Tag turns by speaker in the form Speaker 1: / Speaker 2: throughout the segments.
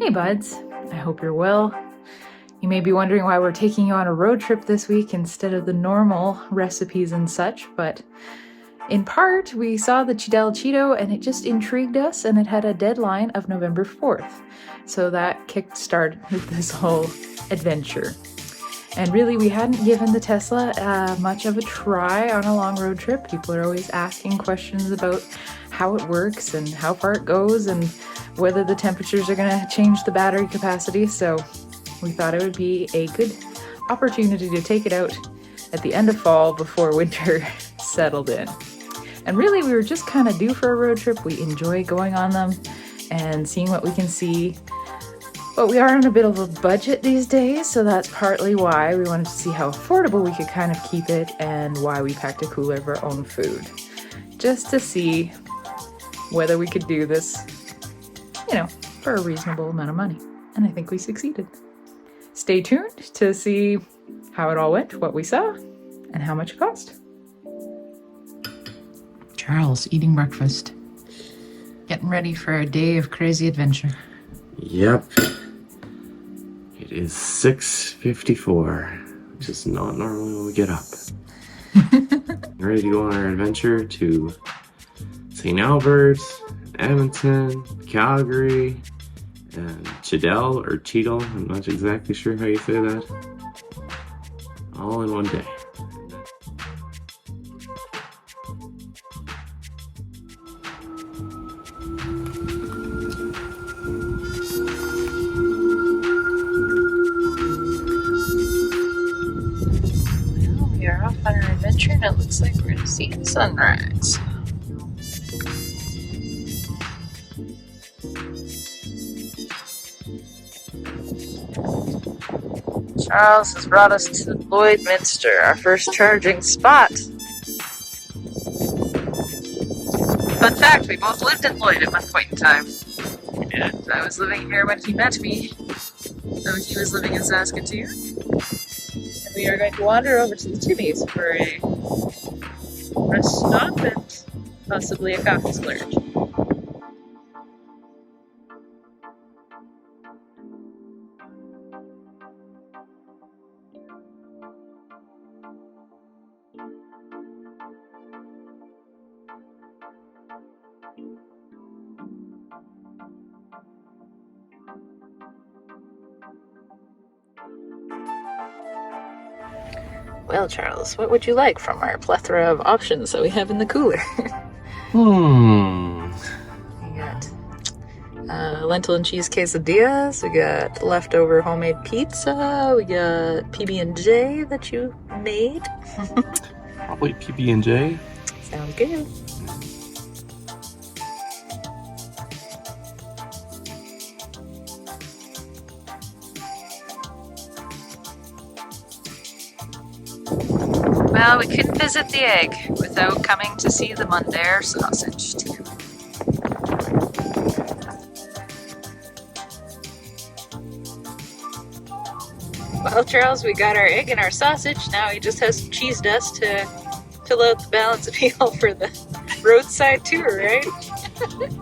Speaker 1: Hey buds, I hope you're well. You may be wondering why we're taking you on a road trip this week instead of the normal recipes and such, but in part we saw the Cheadle Cheeto and it just intrigued us, and it had a deadline of November 4th. So that kick-started this whole adventure. And really, we hadn't given the Tesla much of a try on a long road trip. People are always asking questions about how it works and how far it goes and whether the temperatures are going to change the battery capacity. So we thought it would be a good opportunity to take it out at the end of fall before winter settled in. And really, we were just kind of due for a road trip. We enjoy going on them and seeing what we can see. But we are on a bit of a budget these days, so that's partly why we wanted to see how affordable we could kind of keep it and why we packed a cooler of our own food. Just to see whether we could do this, for a reasonable amount of money. And I think we succeeded. Stay tuned to see how it all went, what we saw, and how much it cost. Charles, eating breakfast. Getting ready for a day of crazy adventure.
Speaker 2: Yep. It is 6:54, which is not normally when we get up. Ready to go on our adventure to St. Albert, Edmonton, Calgary, and Cheadle or Cheadle. I'm not exactly sure how you say that. All in one day.
Speaker 1: We are off on our adventure, and it looks like we're going to see the sunrise. Charles has brought us to Lloydminster, our first charging spot. Fun fact, we both lived in Lloyd at one point in time. And I was living here when he met me, though he was living in Saskatoon. And we are going to wander over to the Timmy's for a rest stop and possibly a coffee splurge. Well, Charles, what would you like from our plethora of options that we have in the cooler? We got lentil and cheese quesadillas, we got leftover homemade pizza, we got PB&J that you made.
Speaker 2: Probably PB&J.
Speaker 1: Sounds good. Well, we couldn't visit the egg without coming to see the Mundare sausage, too. Well, Charles, we got our egg and our sausage. Now he just has some cheese dust to fill out the balance appeal for the roadside tour, right?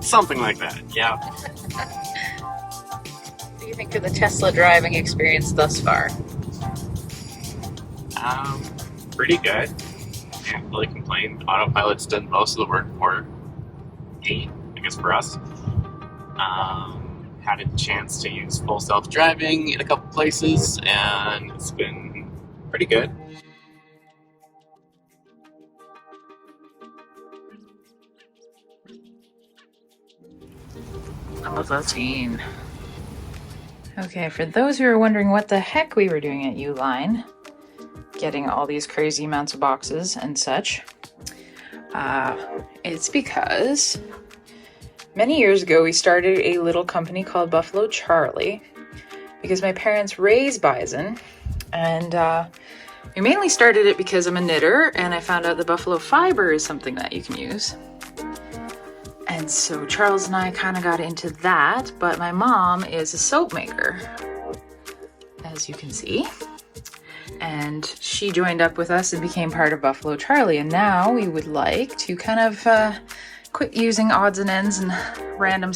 Speaker 2: Something like that, yeah.
Speaker 1: What do you think of the Tesla driving experience thus far?
Speaker 2: Pretty good. Can't really complain. Autopilot's done most of the work for me, I guess for us. Had a chance to use full self-driving in a couple places, and it's been pretty good.
Speaker 1: Number 13. Okay, for those who are wondering what the heck we were doing at Uline, getting all these crazy amounts of boxes and such, it's because many years ago we started a little company called Buffalo Charlie because my parents raise bison, and we mainly started it because I'm a knitter and I found out the buffalo fiber is something that you can use. And so Charles and I kind of got into that, but my mom is a soap maker, as you can see. And she joined up with us and became part of Buffalo Charlie. And now we would like to kind of quit using odds and ends and random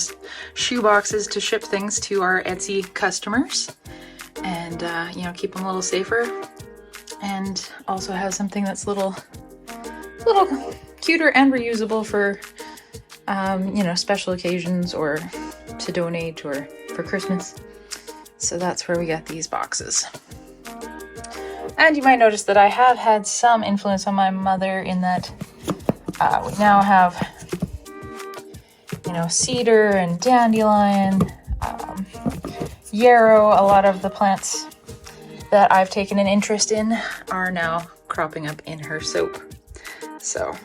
Speaker 1: shoe boxes to ship things to our Etsy customers, and you know, keep them a little safer, and also have something that's a little cuter and reusable for you know, special occasions or to donate or for Christmas. So that's where we got these boxes. And you might notice that I have had some influence on my mother in that we now have, you know, cedar and dandelion, yarrow. A lot of the plants that I've taken an interest in are now cropping up in her soap. So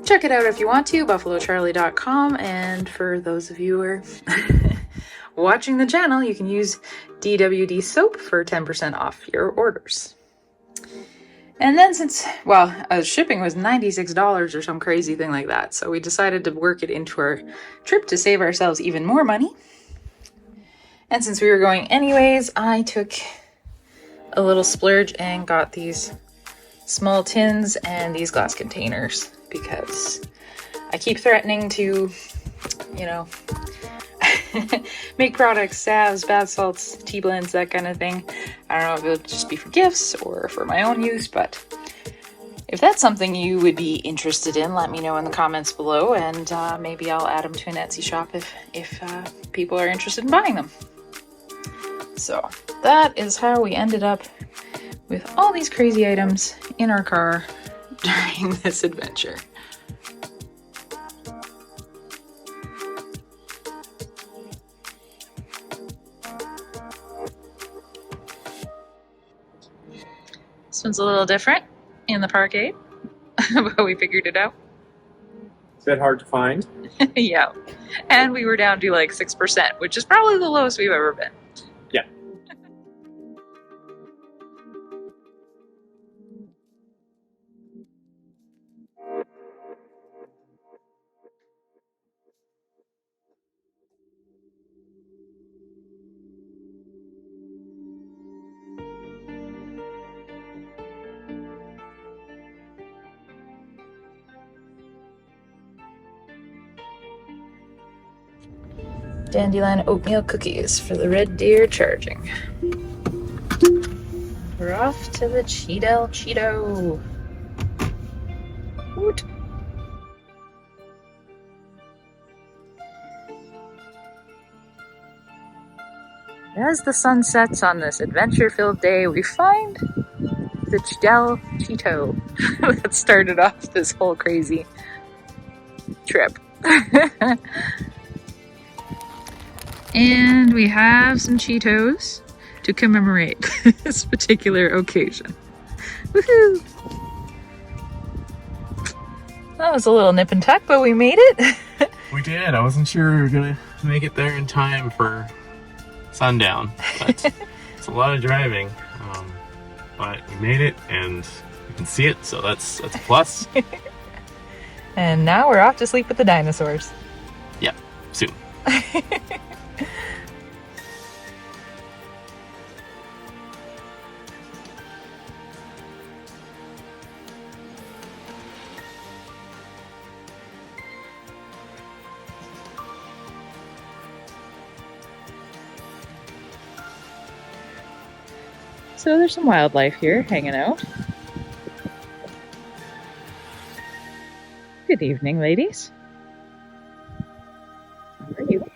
Speaker 1: check it out if you want to, buffalocharlie.com. And for those of you who are watching the channel, you can use DWD soap for 10% off your orders. And then since, well, shipping was $96 or some crazy thing like that, so we decided to work it into our trip to save ourselves even more money. And since we were going anyways, I took a little splurge and got these small tins and these glass containers, because I keep threatening to, you know, make products, salves, bath salts, tea blends, that kind of thing. I don't know if it'll just be for gifts or for my own use, but if that's something you would be interested in, let me know in the comments below, and maybe I'll add them to an Etsy shop if people are interested in buying them. So that is how we ended up with all these crazy items in our car during this adventure. This one's a little different in the parkade, but we figured it out.
Speaker 3: Is that hard to find?
Speaker 1: Yeah, and we were down to like 6%, which is probably the lowest we've ever been.
Speaker 3: Yeah.
Speaker 1: Dandelion oatmeal cookies for the red deer charging. We're off to the Cheadle Cheeto. Woot. As the sun sets on this adventure-filled day, we find the Cheadle Cheeto that started off this whole crazy trip. And we have some Cheetos to commemorate this particular occasion. Woohoo! That was a little nip and tuck, but we made it.
Speaker 2: We did. I wasn't sure we were gonna make it there in time for sundown, but it's a lot of driving. But we made it, and you can see it, so that's a plus.
Speaker 1: And now we're off to sleep with the dinosaurs.
Speaker 2: Yeah, soon.
Speaker 1: So there's some wildlife here hanging out. Good evening, ladies. How are you?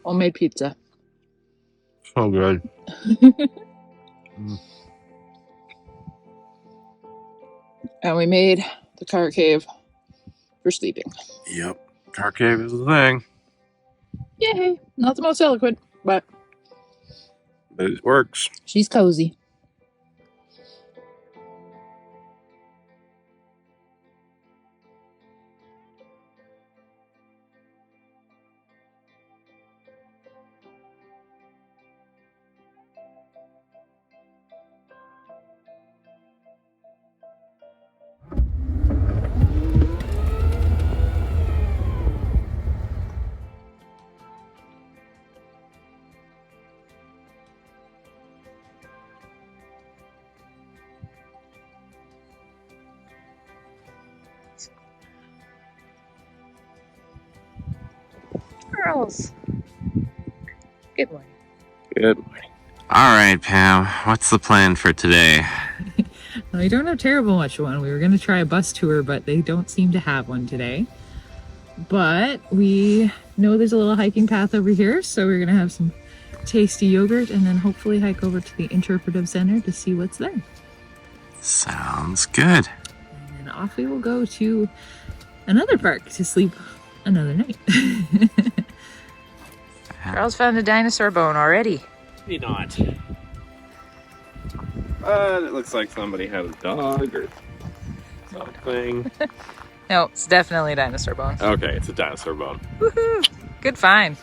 Speaker 1: Homemade pizza.
Speaker 2: So good.
Speaker 1: And we made the car cave for sleeping.
Speaker 2: Yep, car cave is the thing.
Speaker 1: Yay! Not the most eloquent, but
Speaker 2: It works.
Speaker 1: she's cozy. Charles. Good morning.
Speaker 2: Good morning. All right, Pam. What's the plan for today?
Speaker 1: I don't have terrible much one. We were going to try a bus tour, but they don't seem to have one today. But we know there's a little hiking path over here, so we're going to have some tasty yogurt and then hopefully hike over to the interpretive center to see what's there.
Speaker 2: Sounds good.
Speaker 1: And then off we will go to another park to sleep another night. Charles found a dinosaur bone already.
Speaker 2: Maybe not. It looks like somebody had a dog or something.
Speaker 1: No, it's definitely a dinosaur bone.
Speaker 2: Okay, it's a dinosaur bone.
Speaker 1: Woohoo! Good find.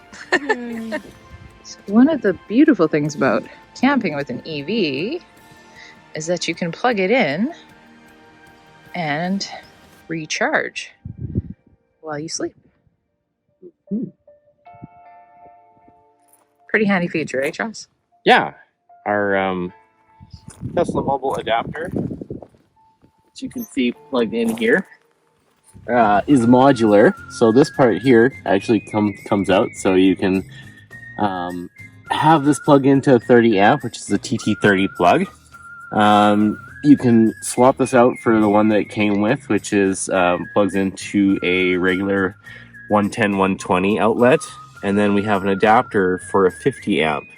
Speaker 1: So one of the beautiful things about camping with an EV is that you can plug it in and recharge while you sleep. Pretty handy feature, eh, Charles?
Speaker 2: Yeah, our Tesla mobile adapter, which you can see plugged in here, is modular. So this part here actually comes out, so you can have this plug into a 30 amp, which is a TT30 plug. You can swap this out for the one that it came with, which is plugs into a regular 110/120 outlet, and then we have an adapter for a 50 amp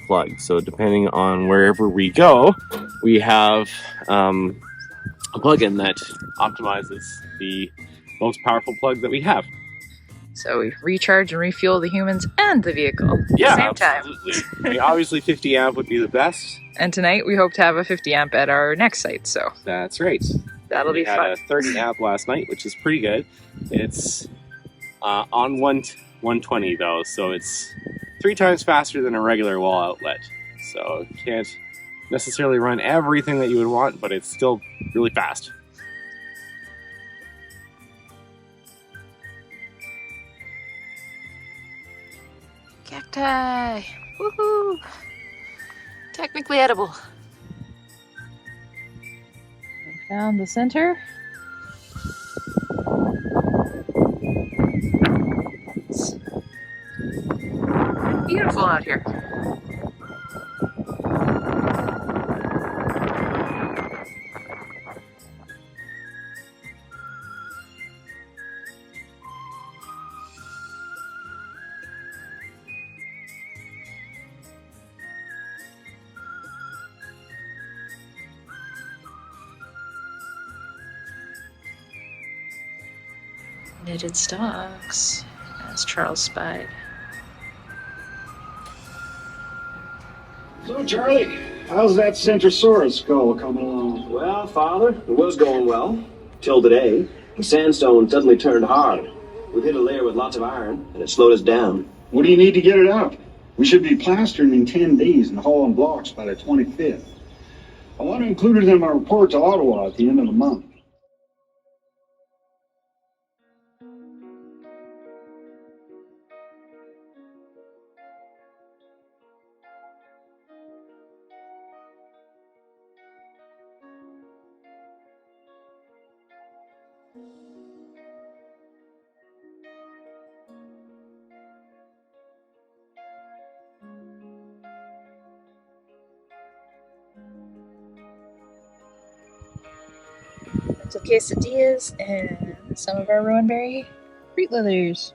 Speaker 2: plug. So depending on wherever we go, we have a plug-in that optimizes the most powerful plug that we have.
Speaker 1: So we recharge and refuel the humans and the vehicle at the same time.
Speaker 2: Absolutely. I mean, obviously 50 amp would be the best.
Speaker 1: And tonight we hope to have a 50 amp at our next site, so
Speaker 2: That's right.
Speaker 1: that'll be
Speaker 2: We had
Speaker 1: fun.
Speaker 2: a 30 amp last night, which is pretty good. It's on 120 though, so it's 3 times faster than a regular wall outlet. So you can't necessarily run everything that you would want, but it's still really fast.
Speaker 1: Cacti! Woohoo! Technically edible. I found the center. It's beautiful out here. Knitted stalks, as Charles spied.
Speaker 4: So, Charlie, how's that Centrosaurus skull coming along?
Speaker 5: Well, Father, it was going well. Till today. The sandstone suddenly turned hard. We've hit a layer with lots of iron, and it slowed us down.
Speaker 4: What do you need to get it up? We should be plastering in 10 days and hauling blocks by the 25th. I want to include it in my report to Ottawa at the end of the month.
Speaker 1: Lentil quesadillas and some of our rowan berry fruit leathers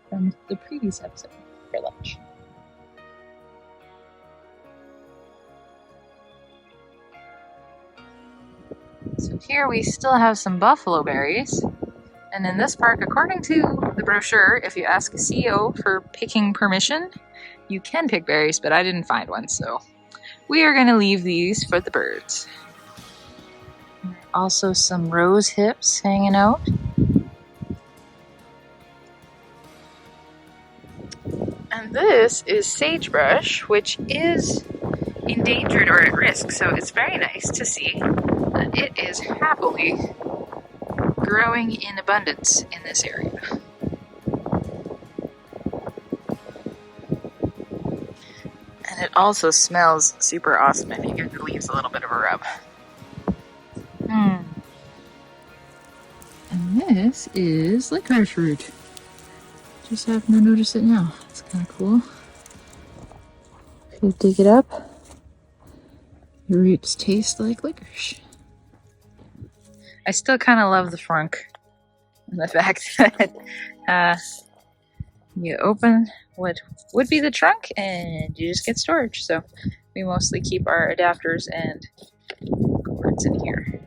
Speaker 1: from the previous episode for lunch. So here we still have some buffalo berries. And in this park, according to the brochure, if you ask a CEO for picking permission, you can pick berries, but I didn't find one, so we are going to leave these for the birds. Also some rose hips hanging out. And this is sagebrush, which is endangered or at risk, so it's very nice to see that it is happily growing in abundance in this area. And it also smells super awesome if you give the leaves a little bit of a rub. And this is licorice root, Just happen to notice it now. It's kind of cool. If you dig it up, the roots taste like licorice. I still kind of love the frunk. And the fact that you open what would be the trunk and you just get storage. So we mostly keep our adapters and cords in here.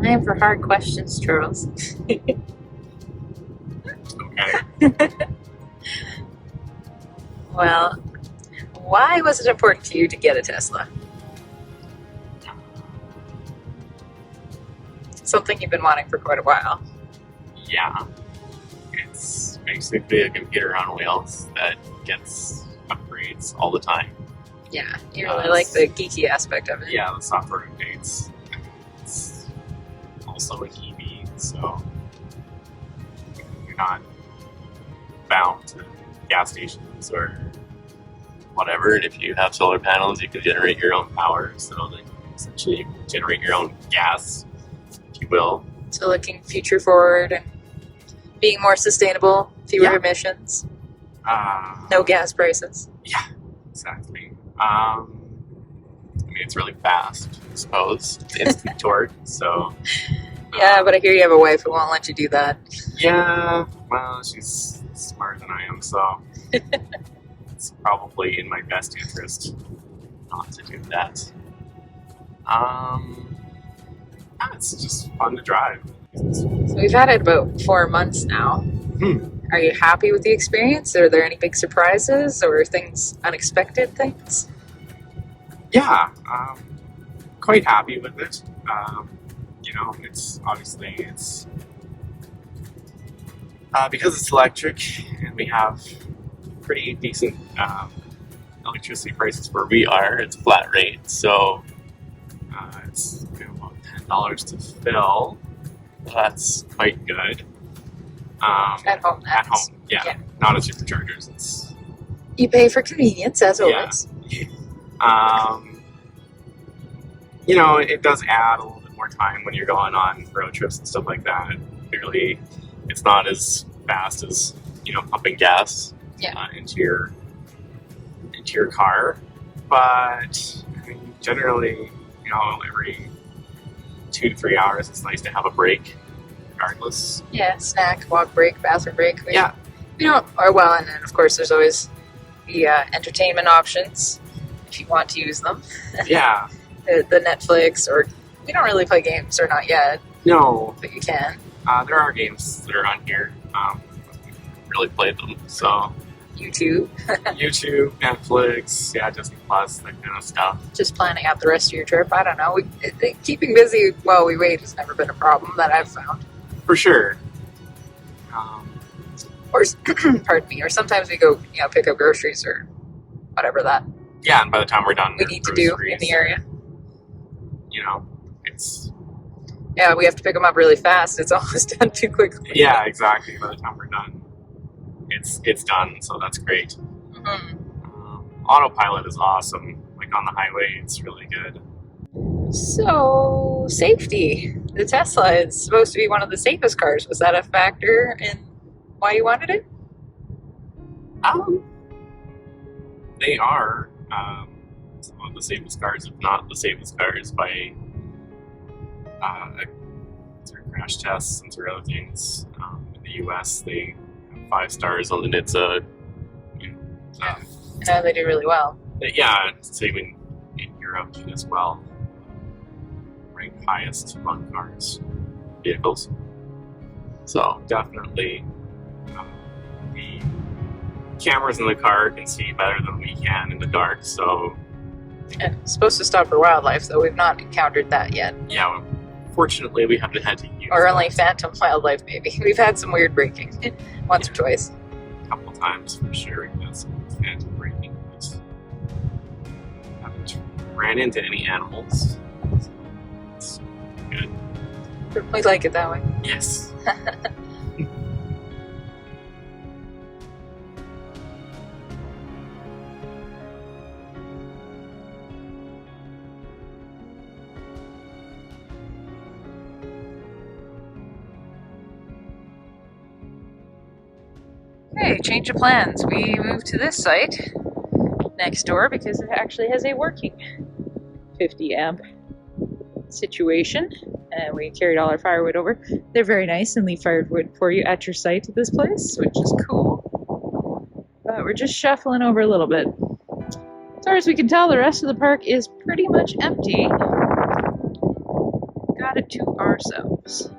Speaker 1: Time for hard questions, Charles.
Speaker 2: Okay.
Speaker 1: Well, why was it important to you to get a Tesla? Something you've been wanting for quite a while.
Speaker 2: Yeah. It's basically a computer on wheels that gets upgrades all the time.
Speaker 1: Yeah, you really like the geeky aspect of it.
Speaker 2: Yeah, the software updates. It's also an EV, so you're not bound to gas stations or whatever. And if you have solar panels, you can generate your own power. So then essentially you can generate your own gas, if you will.
Speaker 1: So looking future forward and being more sustainable, fewer emissions, no gas prices.
Speaker 2: Yeah, exactly. I mean, it's really fast, I suppose. It's instant torque, so...
Speaker 1: Yeah, but I hear you have a wife who won't let you do that.
Speaker 2: Yeah, well, she's smarter than I am, so... it's probably in my best interest not to do that. It's just fun to drive.
Speaker 1: So we've had it about 4 months now. Are you happy with the experience? Are there any big surprises or unexpected things?
Speaker 2: Yeah, quite happy with it. You know, it's because it's electric and we have pretty decent electricity prices where we are. It's flat rate, so it's about $10 to fill. That's quite good.
Speaker 1: At home,
Speaker 2: at home, yeah. Not at superchargers. It's
Speaker 1: you pay for convenience as always.
Speaker 2: You know, it does add a little bit more time when you're going on road trips and stuff like that. Clearly, it's not as fast as, you know, pumping gas into your car. But I mean, generally, you know, every 2 to 3 hours, it's nice to have a break, regardless.
Speaker 1: Yeah, snack, walk break, bathroom break. We don't, and then of course there's always the entertainment options if you want to use them.
Speaker 2: Yeah.
Speaker 1: the Netflix, or we don't really play games, or not yet.
Speaker 2: No.
Speaker 1: But you can.
Speaker 2: There are games that are on here. We really played them, so.
Speaker 1: YouTube,
Speaker 2: Netflix, Disney Plus, that kind of stuff.
Speaker 1: Just planning out the rest of your trip. I don't know. Keeping busy while we wait has never been a problem that I've found.
Speaker 2: For sure.
Speaker 1: Or pardon me. Or sometimes we go, pick up groceries or whatever that.
Speaker 2: Yeah, and by the time we're done,
Speaker 1: we need to do in the area.
Speaker 2: You know, it's.
Speaker 1: Yeah, we have to pick them up really fast. It's almost done too quickly.
Speaker 2: Yeah, exactly. By the time we're done, it's done. So that's great.
Speaker 1: Mm-hmm.
Speaker 2: Autopilot is awesome. Like on the highway, it's really good.
Speaker 1: So, safety. The Tesla is supposed to be one of the safest cars. Was that a factor in why you wanted it?
Speaker 2: They are some of the safest cars, if not the safest cars, by through crash tests and through other things. In the U.S., they have 5 stars on the NHTSA.
Speaker 1: No, they do really well.
Speaker 2: Yeah, same in Europe as well. ranked highest among cars, vehicles. So definitely the cameras in the car can see better than we can in the dark. So
Speaker 1: And it's supposed to stop for wildlife, though we've not encountered that yet.
Speaker 2: yeah, fortunately we haven't had to use
Speaker 1: Or
Speaker 2: that
Speaker 1: only phantom wildlife, maybe. We've had some weird breaking once or twice.
Speaker 2: a couple times for sure. We've had some phantom braking. Haven't ran into any animals. So it's good.
Speaker 1: We like it that way.
Speaker 2: Yes.
Speaker 1: Okay, change of plans. We moved to this site next door because it actually has a working 50 amp situation. And we carried all our firewood over. They're very nice and leave firewood for you at your site at this place, which is cool. But we're just shuffling over a little bit. As far as we can tell, the rest of the park is pretty much empty. Got it to ourselves.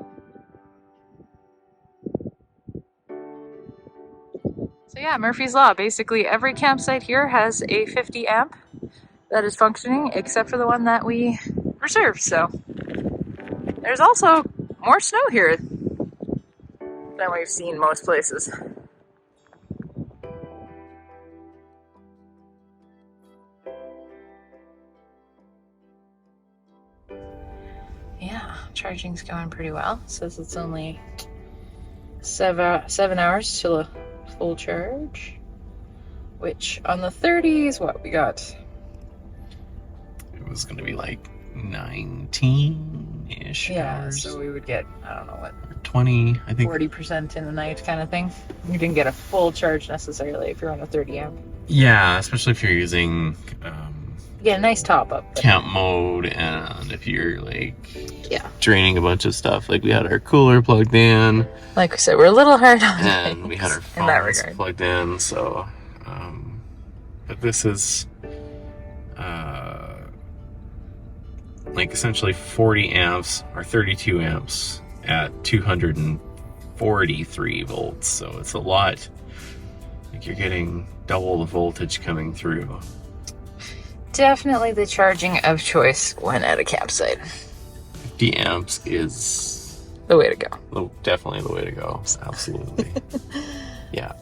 Speaker 1: So yeah, Murphy's Law. Basically, every campsite here has a 50 amp that is functioning, except for the one that we reserved. So there's also more snow here than we've seen most places. Yeah, charging's going pretty well. It says it's only 7 hours till a full charge, which on the 30s, what we got?
Speaker 2: It was going to be like 19-ish hours.
Speaker 1: So we would get, I don't know what,
Speaker 2: 20, I think.
Speaker 1: 40% in the night kind of thing. You didn't get a full charge necessarily if you're on a 30 amp.
Speaker 2: Yeah, especially if you're using
Speaker 1: You get a nice top up.
Speaker 2: camp mode, and if you're like
Speaker 1: Yeah.
Speaker 2: draining a bunch of stuff. Like we had our cooler plugged in,
Speaker 1: Like we said, we're a little hard on
Speaker 2: and we had our
Speaker 1: in that
Speaker 2: phones
Speaker 1: regard.
Speaker 2: plugged in. So, but this is like essentially 40 amps or 32 amps at 243 volts. So it's a lot. Like you're getting double the voltage coming through.
Speaker 1: Definitely the charging of choice when at a campsite.
Speaker 2: 50 amps is
Speaker 1: The way to go.
Speaker 2: definitely the way to go. Absolutely. Yeah.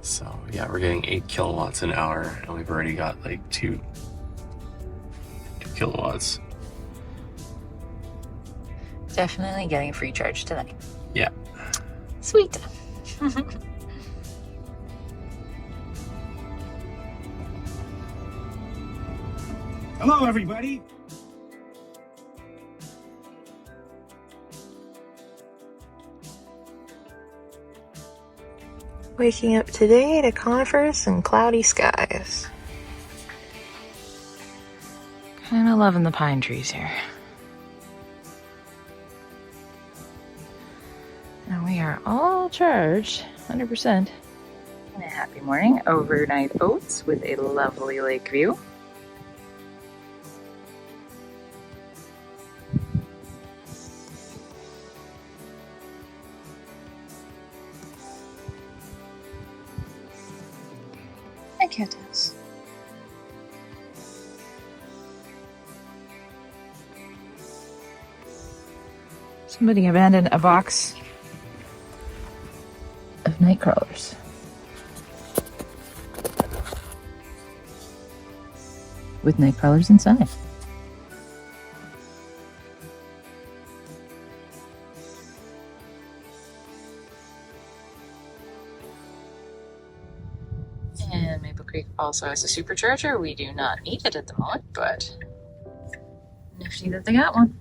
Speaker 2: So yeah, we're getting 8 kilowatts an hour, and we've already got like 2 kilowatts.
Speaker 1: Definitely getting a free charge tonight.
Speaker 2: Yeah.
Speaker 1: Sweet.
Speaker 6: Hello, everybody.
Speaker 1: Waking up today to conifers and cloudy skies. Kind of loving the pine trees here. And we are all charged, 100%. And a happy morning, overnight oats with a lovely lake view. Hi, Cattails. Somebody abandoned a box of night crawlers. With night crawlers inside. And Maple Creek also has a supercharger. We do not need it at the moment, but nifty that they got one.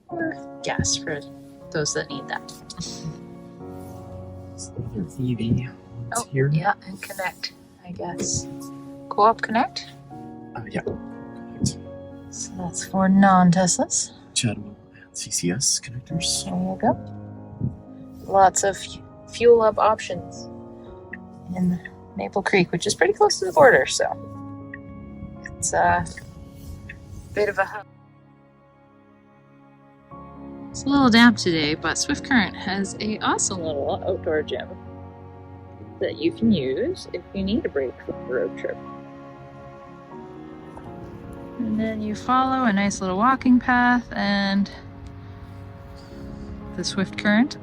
Speaker 1: Or gas for those that need that.
Speaker 2: EV.
Speaker 1: Oh,
Speaker 2: here.
Speaker 1: yeah, and Connect, I guess. Co-op Connect?
Speaker 2: Yeah.
Speaker 1: So that's for non-Teslas.
Speaker 2: Cheadle and CCS connectors.
Speaker 1: There you go. Lots of fuel up options in Maple Creek, which is pretty close to the border, so it's a bit of a hub. It's a little damp today, but Swift Current has a awesome little outdoor gym that you can use if you need a break from the road trip. And then you follow a nice little walking path and the Swift Current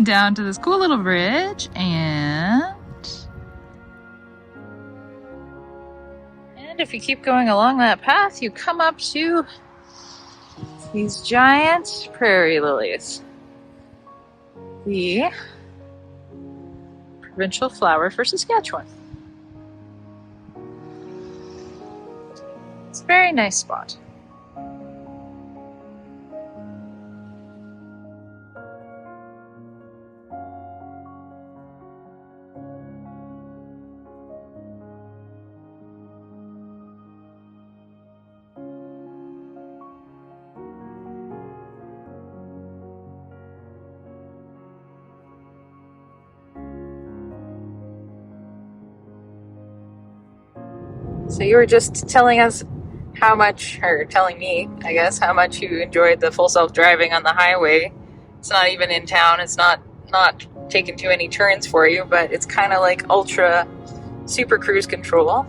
Speaker 1: down to this cool little bridge, and if you keep going along that path, you come up to these giant prairie lilies, the provincial flower for Saskatchewan. It's a very nice spot. So you were just telling us how much, or telling me, I guess, how much you enjoyed the full self-driving on the highway. It's not even in town. It's not taking too many turns for you, but it's kind of like ultra super cruise control.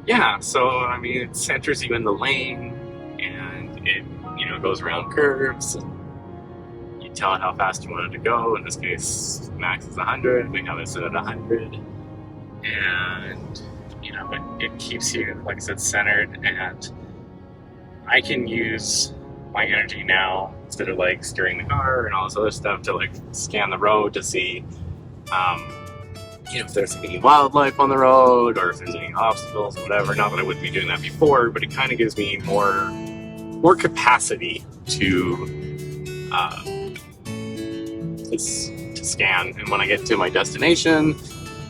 Speaker 2: Yeah, so I mean, it centers you in the lane, and it goes around curves. And you tell it how fast you want it to go. In this case, max is 100. We have it set at 100, and it keeps you, like I said, centered. And I can use my energy now instead of like steering the car and all this other stuff to like scan the road to see if there's any wildlife on the road or if there's any obstacles or whatever. Not that I wouldn't be doing that before, but it kind of gives me more capacity to scan. And when I get to my destination,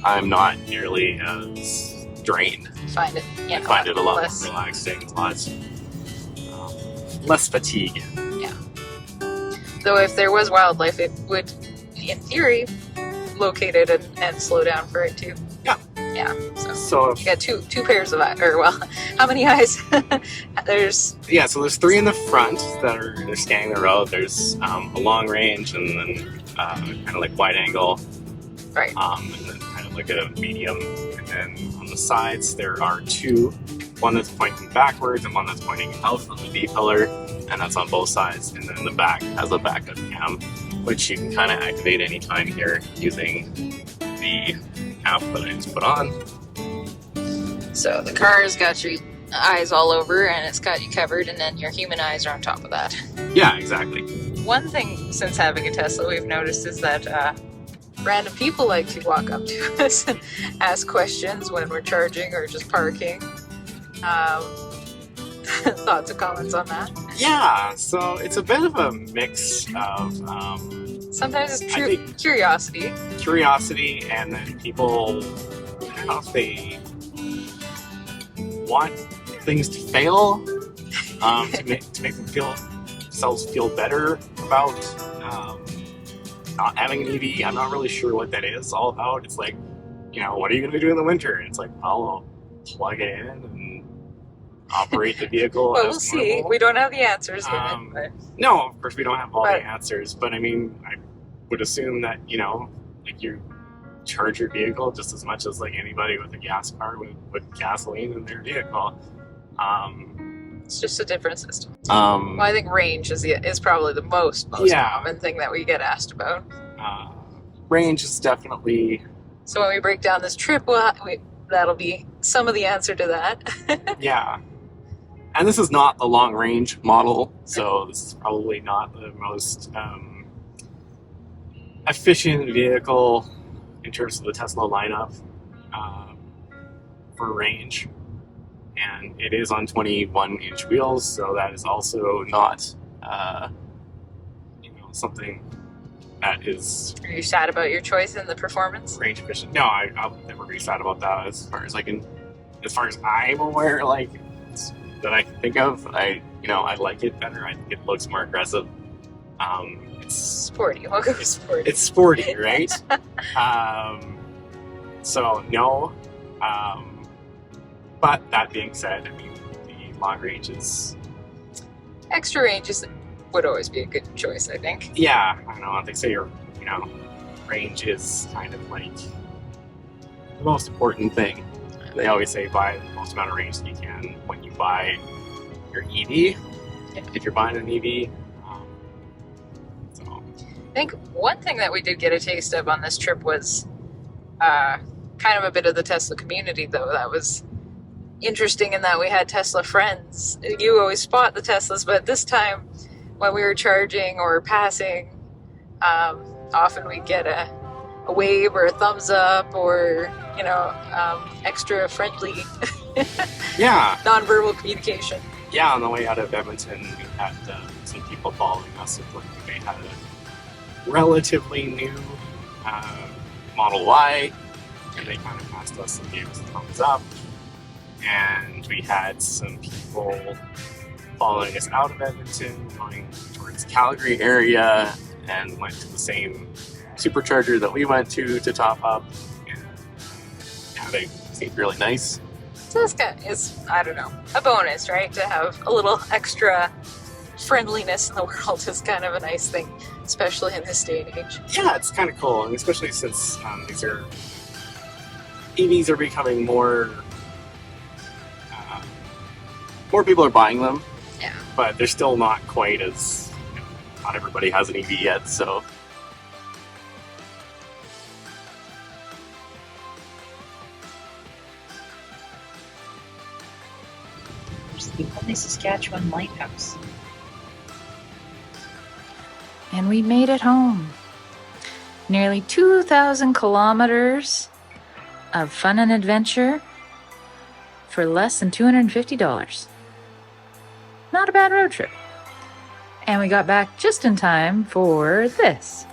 Speaker 2: I'm not nearly as drained.
Speaker 1: Find it, yeah,
Speaker 2: I find it a lot
Speaker 1: less
Speaker 2: more relaxing, a lot less fatigue.
Speaker 1: Yeah. Though if there was wildlife, it would, in theory, locate it and slow down for it too.
Speaker 2: Yeah.
Speaker 1: Yeah.
Speaker 2: So
Speaker 1: you got two pairs of eyes, or well, how many eyes? There's
Speaker 2: there's 3 in the front they're scanning the road. There's a long range, and then kind of like wide angle,
Speaker 1: right.
Speaker 2: And then kind of like a medium, and then on the sides there are 2. One that's pointing backwards and one that's pointing out from the D pillar, and that's on both sides. And then the back has a backup cam, which you can kind of activate anytime here using the app that I just put on.
Speaker 1: So the car's got your eyes all over and it's got you covered, and then your human eyes are on top of that.
Speaker 2: Yeah, exactly.
Speaker 1: One thing since having a Tesla we've noticed is that random people like to walk up to us and ask questions when we're charging or just parking. Thoughts or comments on that?
Speaker 2: Yeah, so it's a bit of a mix of
Speaker 1: sometimes it's curiosity,
Speaker 2: and then people, I don't know if they want things to fail to make themselves feel better about not having an EV. I'm not really sure what that is all about. It's like, what are you going to do in the winter? And it's like, well, I'll plug it in and operate the vehicle.
Speaker 1: Well, we'll see. We don't have the answers.
Speaker 2: No, of course we don't have all the answers, but I mean, I would assume that, like you charge your vehicle just as much as like anybody with a gas car would put gasoline in their vehicle.
Speaker 1: It's just a different system.
Speaker 2: Well,
Speaker 1: I think range is probably the most common thing that we get asked about.
Speaker 2: Range is definitely...
Speaker 1: So when we break down this trip, that'll be some of the answer to that.
Speaker 2: Yeah. And this is not the long range model, so this is probably not the most efficient vehicle in terms of the Tesla lineup for range. And it is on 21-inch wheels, so that is also not something that is...
Speaker 1: Are you sad about your choice in the performance?
Speaker 2: Range efficient. No, I'll never be sad about that. As far as I'm aware, like that I can think of, I like it better. I think it looks more aggressive. It's
Speaker 1: Sporty. We'll go sporty.
Speaker 2: it's sporty, right? So no. But that being said, I mean, the long range is,
Speaker 1: Extra range would always be a good choice, I think.
Speaker 2: yeah, I don't know. They say your, range is kind of like the most important thing. They always say buy the most amount of range that you can when you buy your EV. If you're buying an EV. So
Speaker 1: I think one thing that we did get a taste of on this trip was kind of a bit of the Tesla community, though. That was interesting in that we had Tesla friends. You always spot the Teslas, but this time when we were charging or passing, often we'd get a wave or a thumbs up or, extra friendly
Speaker 2: yeah,
Speaker 1: nonverbal communication.
Speaker 2: yeah. On the way out of Edmonton, we had some people following us. It looked like they had a relatively new Model Y, and they kind of passed us and gave us a thumbs up. And we had some people following us out of Edmonton, going towards Calgary area, and went to the same supercharger that we went to top up. And yeah, they seemed really nice.
Speaker 1: So it's, I don't know, a bonus, right? To have a little extra friendliness in the world is kind of a nice thing, especially in this day and age.
Speaker 2: Yeah, it's kind of cool, and especially since EVs are becoming more people are buying them.
Speaker 1: Yeah.
Speaker 2: But they're still not quite as, not everybody has an EV yet, so.
Speaker 7: There's the only Saskatchewan lighthouse.
Speaker 1: And we made it home. Nearly 2,000 kilometers of fun and adventure for less than $250. Not a bad road trip. And we got back just in time for this.